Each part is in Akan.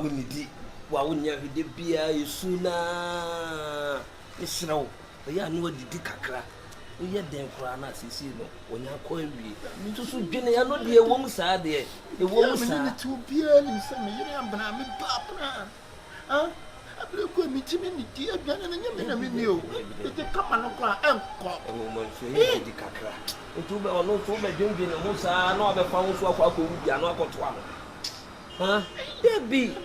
wunidi wa wunya hwede bia yesuna esrawo ya no didi kakra oye den kura na sisi no onya ko awie ntusu dwene ya no de ewom saa de ewom saa me tu bia ni se me yere ambana me papra abere ko mi timi ni di aduane na nyame na me ni o de kama no kwa enko mo so ye didi kakra ntu be ono so be dwendwene ho saa na obefa ho so akwa akwa bia no akoto ano baby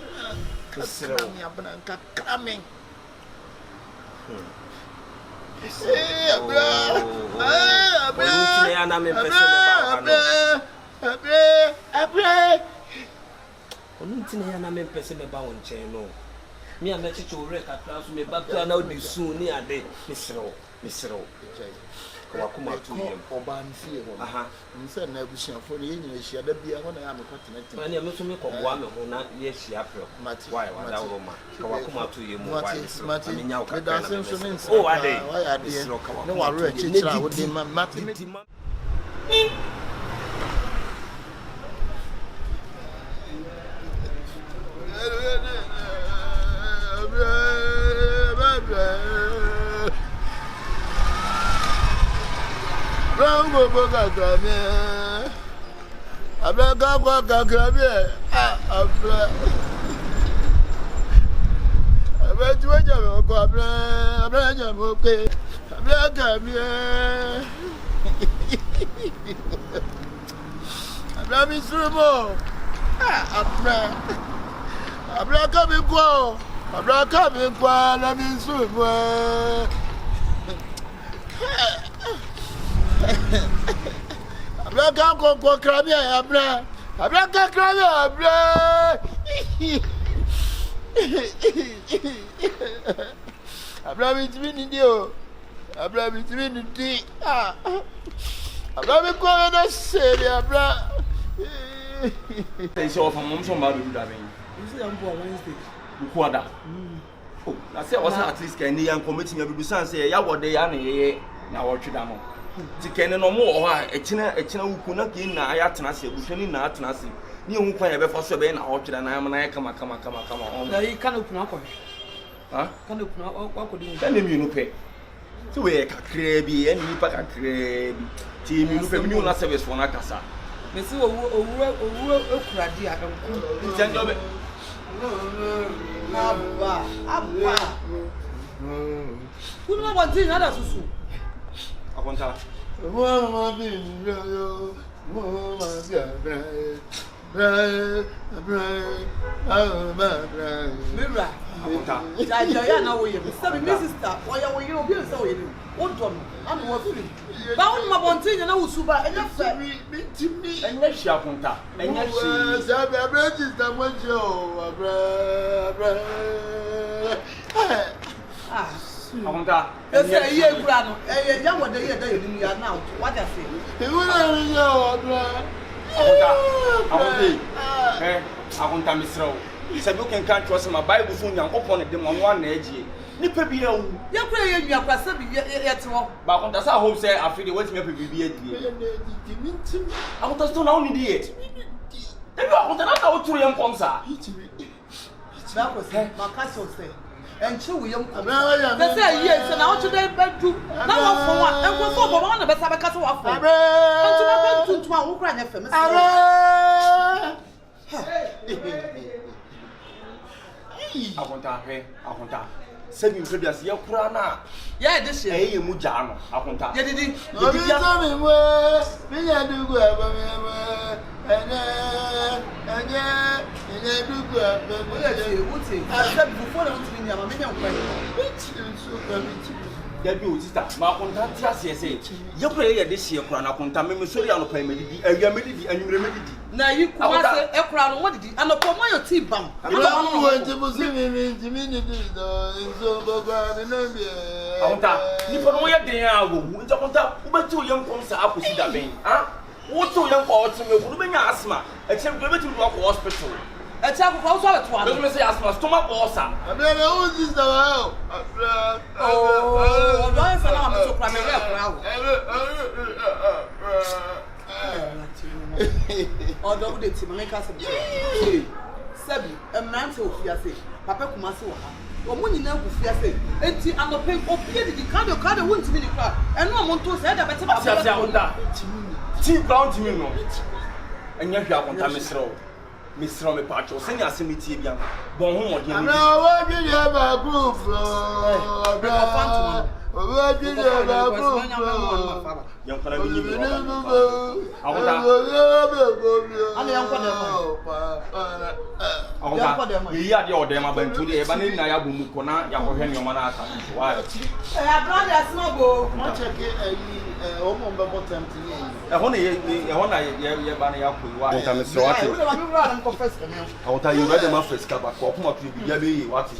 kasra mi abana kakra me abra ana me pese me ba won chen no me a me chicho ore kakra so me ba kra na odi su ni ade misro ko akoma tu yem oba nfie ho nse na abusuafo ne yenyina hia da bia ho na ya me kwatena tim ani me so me ko boa me ho na ye hia pre why wa da wo ma ko akoma tu yem mo why me nya o kakra na o ade misro ko ne wa ro chichira wo de mate Rango boga kame abla gagwa gagabe abla tuwa jabe ko abla jabe ke abla gabe abla misrumo abla gabe ko la misrumo abla ka ko krabi abla ka krabi abla abla bitimi ni dio abla bitimi ni di abla be ko na seri abla say so from mom so ma do da ben you see am for Wednesday ku ada oh na say o say at least can yan committee me be san say ya wode ya na ye na wo tweda mo ti kene no mo ho a echina wuku na ke na ya tena se buhwani na atena se ni hu kwan ya be fa so be na wo tweda na ya na ya kama on na yi kana opuna akọ ha kana opuna akọdi da ne mi nu pe ti we kakra bi eni nipa kakra bi ti mi nu pe mi na service for na kasa me si owu ekuradi a enku ti anjo be abba kunu ma bonti na da susu akonta mo bi yo mo ma Mira, ya na wo ye. Sabi mi sister, wo ya wo ye obi o se wo ye ni. O do no, am wo firi. Ba wo ma bonti nya na wo suba, enya fe. Mi timi. enya hia akonta, enya hia. Sabi abra sister mo jo, abra. Akonta. Ese ye kura no. Eh ya wo de ye da ye ni ya now. What you say? E wo na ri yo, abra. Akonta misrawo. Sabi o ken kan trust my Bible so Nyankopon de mo no na agie. Nipa bi ya wu. Ya kura ye nua kwa sabi ye te ho. Ba akonta sa hope say afide wetime pe bibi adie. Akonta sto na oni die. Ebi akonta na ta oturu ye nkom sa. Ba ko se, ma ka so se. Enche wo yam ko. Abra Be say ye se na o chu dey bedu. Na wo fo wa, enko so bo na be sa be ka so wa fo. Abra. Entu ma be tuntu a wo kura nya fe me. Abra. Akonta. Sabi mfe biase ye kura na. Ya de she. Eye mu ja no, akonta. Ye didi. Obi so mi mo, mi ya dugu aba mi mo. Ene dugu aba mi. O ye ti, o ti. Sabi before na o ti ni ama me nya nkwa ni. Ya bi o sister, ma akonta ti ase ese. Ye kura ye de hie kura na akonta me sori ano pa medidi, awia medidi, anwure medidi. Na yi kuma se e kura no mo didi. Anopo mo yo ti bam. Abra mo wonte mo si mi ni do nzo bogwa mi no bi. Akonta, ni po no ye den a wo. Nta akonta, wo beti o ye nkom sa akosi da ben. Ha? Wo to ye nko o ti me ku no benya asma. E chem ko beti do akọ hospital. E ti akọ so le to ano. Don't me say asma, stomach ulcer. Abra na o sister wa. Abra. Oh, do I say na me so kura me re kura wo. Odo wo de ti me ka se. Sebi, mmerante ofiase, papa kumase wo ha. Omo nyina ofiase. Enti anope opie di kind wontimi ni kra. Eno omonto se da bete ba. Sia onda. Ti brown to me no. Enya hwa akonta mesro me pacho. Se ni asemiti bia. Bon ho modie ni. Na wa bi ya ba group. Wa bi ya ba group. Yang kana bi ni. Akonta. Ale yang kwa Akonta. Yi ya de odem abantu de e ba ni na ya bu mu ko na ya ko hwe ni oma na asa. Wa. Brothers no go. Ma check omo mbe bottom ti ni. E ho na ye ba na ya ko wa. Akonta mesro ati. We ma bi bra am confess me. Akonta you ready ma first ka ba ko kuma tu bi ya be yi wati.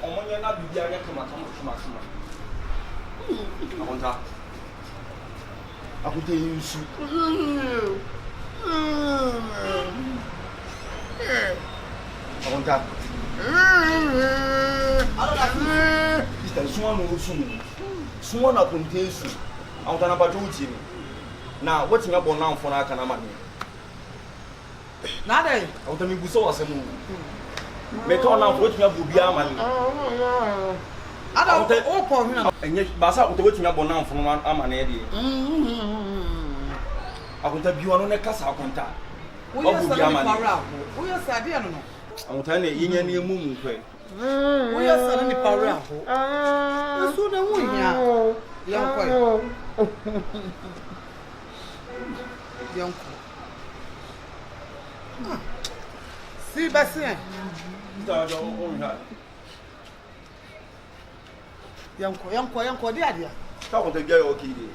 Omonye na bibia ya kama. Akonta. Akonta yusu. Akonta. Ista suwa no sunu. Suwa na akonta yusu. Akonta na bajo uti ni. Na wati me bona amfo na aka na mane. Na dai. Akonta mi buso wasemu. Me ka ona amfo wati me bobia amane. Ada o ko hina. Enye basa akonta wati me bona amfo no amane de. Akonta biwa no ne kasa akonta. Wo ya sa ni para ho. Wo ya sa de no no. Akonta ne yenya ne emu mu kwe. Wo ya sa ni para ho. Eso na wo nya. Ya ko. Yanko. Si basien. Nda jo o nya. Yanko de adia. Ta ko te gya yo kide.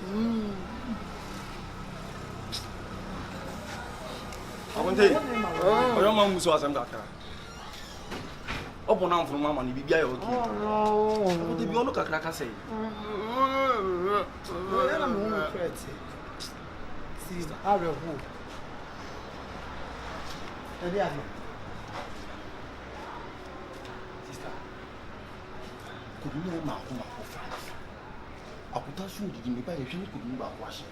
Akonte. Oyo ma muso asem kakra. Obo na mfunu mama ni bibia yo kide. Akonte bi ono kakra ka sei. Era me uma frete. Si, abre o ru. Ele abre. Sister. Koduni ma ko fa. Akuta su di me ba ye hwe ni koduni ba ko ahye.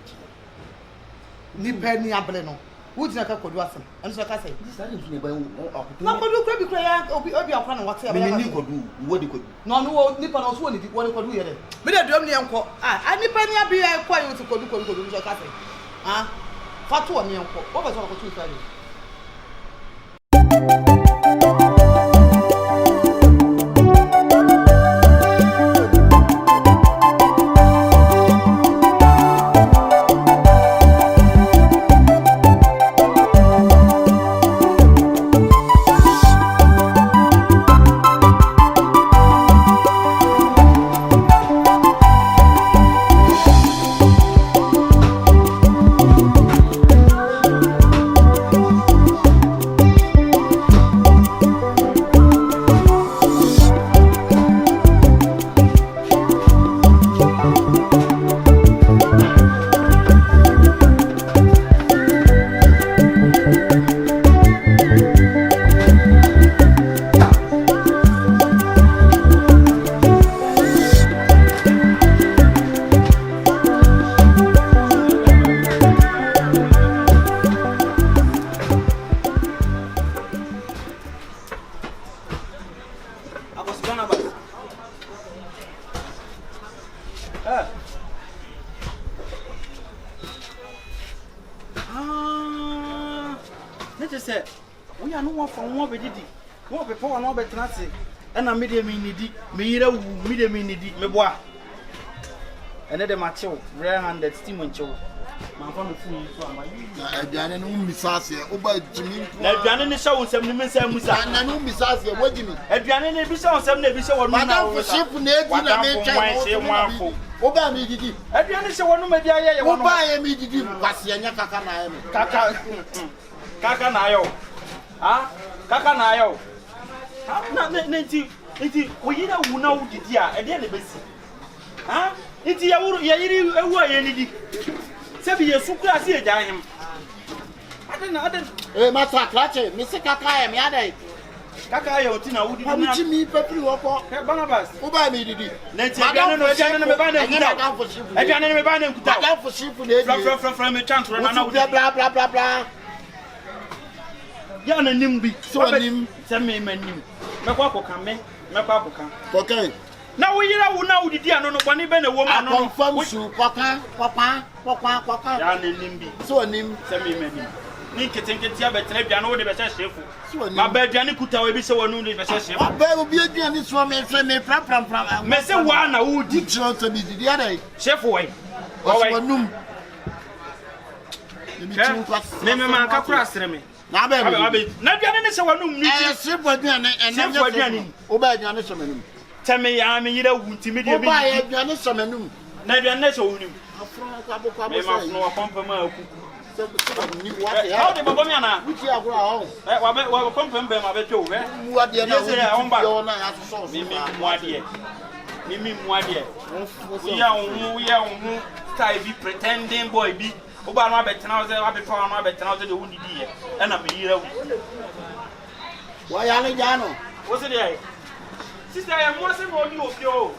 Ni pe ni abre no. Wo dina ka kodu asem. Eno so ka sei. Sister ni su ne ba akuta. Na kodu kra bi kra ya obi akwa na wate Me ni kodu, wo di kodu. No no nipa no so ni di wo ni kodu ye de. Me de dom ni enko. Ah, nipa ni abi ya kwa yo ti kodu so ka sei. Ah. Fatu o ni enko. Wo be so ko tu ka ni. Say, we are no one from one bedidi. One before one better not say. And I made him needy, me needy, me boy. And then the macho, rare handed steam and chow. My family fool from my Diana no misase oba jimi. Na Diana ne show some men say Musa. Na no misase wo jimi. Diana ne bi show some ne bi show one now. Ship na edi na me twa. Oba mi didi. Diana show one me dia ye oba ye mi didi kwase anya kaka na ye. Kaka. Kaka na ayo. Ah, kaka na ayo. Na nti oyira wu na wu didi a e de na besi. Ah, nti ya yiri ewu a ye ni di. Se bi yesu kura se eja him. Aden. Masa krache, mi se kaka me adai. Kaka ayo ti na wu didi na. Amuchi mi pepri wo ko. Barnabas. Wo ba mi didi. Na nti aduane no me ba na nkuta. Aduane no me ba na nkuta. Adam for sheep na edi. From me chance na na wu. Bla. Ya na nim bi. So nim. Se me manim. Mekwa akoka. Okay. Na wo yira wo na wo didi ano no bone be na wo ma no. Confirm su kwaka. Ya na nim bi. So nim. Se me manim. Ni ketenkete abetena aduane wo de be shefu. So nim. Ma ba aduane kuta we bi se wonu de be shefu. Aba obi aduane so me pram. Me se wa na wo di tro to bi didi adai. shefu we. O num. Me man ka kura asere me. Na ba me. Na aduane ne se wonu mu ni. Shefu aduane shefu aduane. O ba aduane so menum. Teme ya me yira wu ntimi de bi. O ba aduane so menum. Na aduane ne so wonu. Afro kwabo Me ma no pompa ma akuku. So ni what ya. How de babo mi ana? Wuti agura ho. Wa pompa mbe ma be twa we. Mu ade na wo na ya so. Mimi mu ade. We ya hu style bi pretending boy bi. O ba no abetena o ze abetwa no abetena o ze de wu didi ye. E na me yira wu. Wa ya le ja no. Wo se de ai. Sister ya mo se mo ni obi o.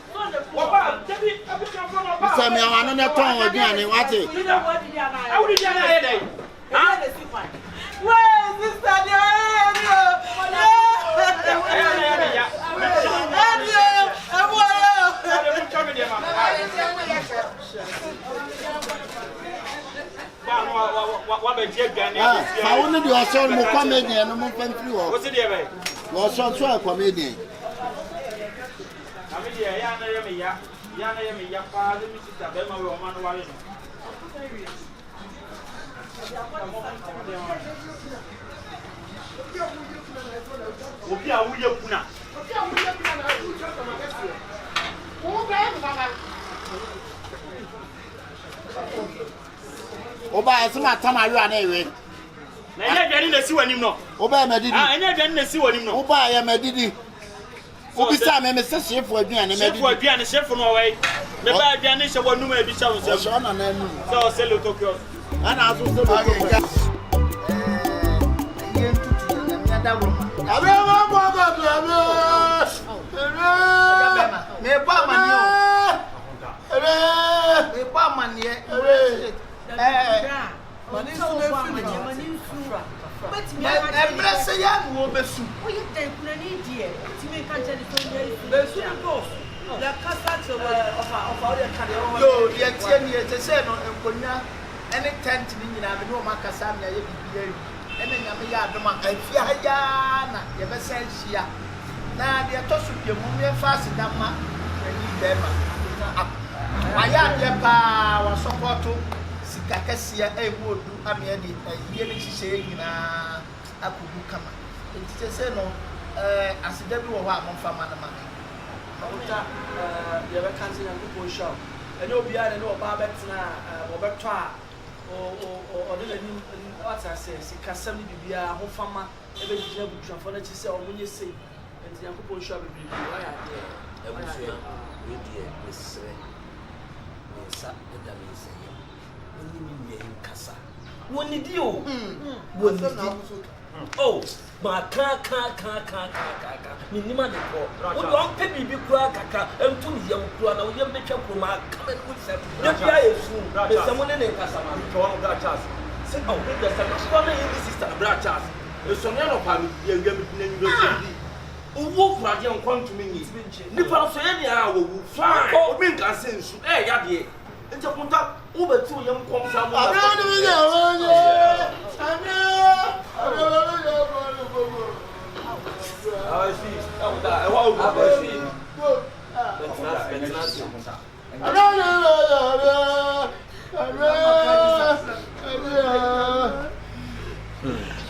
Wo ba debi abetwa fo no ba. Se me awano na ton oduane wate. Awu di ana ye dai. Ha? Where sister dey Fa woni di oso mo comedian no mo pantri wo. Wo se de be? Wo so so comedian. Ami de ya na ye me ya pa de mi sister be ma we o ma no wale no. Obi a wuye kuna. Oba esima tamaru ana ewe. Na ene aduane na si wanim no. Oba medidi. Ah, ene aduane na si wanim no. Oba ya medidi. Obi sa me se shefu aduane medidi. Shefu aduane shefu no we. Me ba aduane she wanum e bi sha wo se. So na na nu. So se lo Tokyo. Ana aso se lo Tokyo. Abe ma bo ba me ba mani o. Me ba mani Embrace ya no besu. Oye den kuna ni die. Ti me kan che de so ni besu no. La casa to of all the cardio. Yo, ye tie ni e se no enkonya any tent ni nyina me no makasa me ye bibia yi. Ene nyame ya adoma afia ya na ye be se hia. Na de to so pie mu me fast dama ani be ma. Aya de pa wa support kakasia ewodu amia di yie ne hihye nyina akubu kama enti se no asida bi wo ho amfa ma na ma Ota ye be kan se yanko po show ene obi ara ne oba betina wo beto a o de ni ota se sikasam ni bibia ho fama e be gina butuafo na chi se o munye sei enti yanko po show be bi wa ya de ebusu we die mesre sa da me se ni kasa woni di o woni di oh ma ka ni ma de ko wo don pe bibi kura kaka entu ni ye kura na wo ye betwa ko ma ka me ko se de bia yesu be se mo ne kasa ma to wa bra chance se o be the se ko na ye sister bra chance e so ne no pa mi ye ngam na nyi be owo kura de nkon to me ni nipa so ye ni a wo wu fine o mi nka se nsu ya de nje kunta ubetu yem kom sa mo Abra ni ya wonye.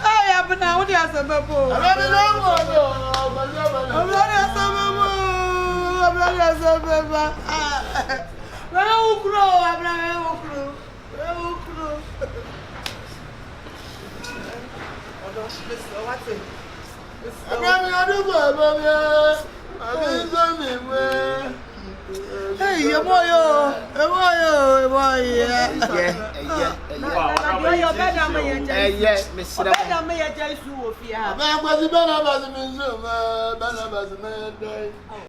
Ay abna wo dia sababu. Hey, your boy,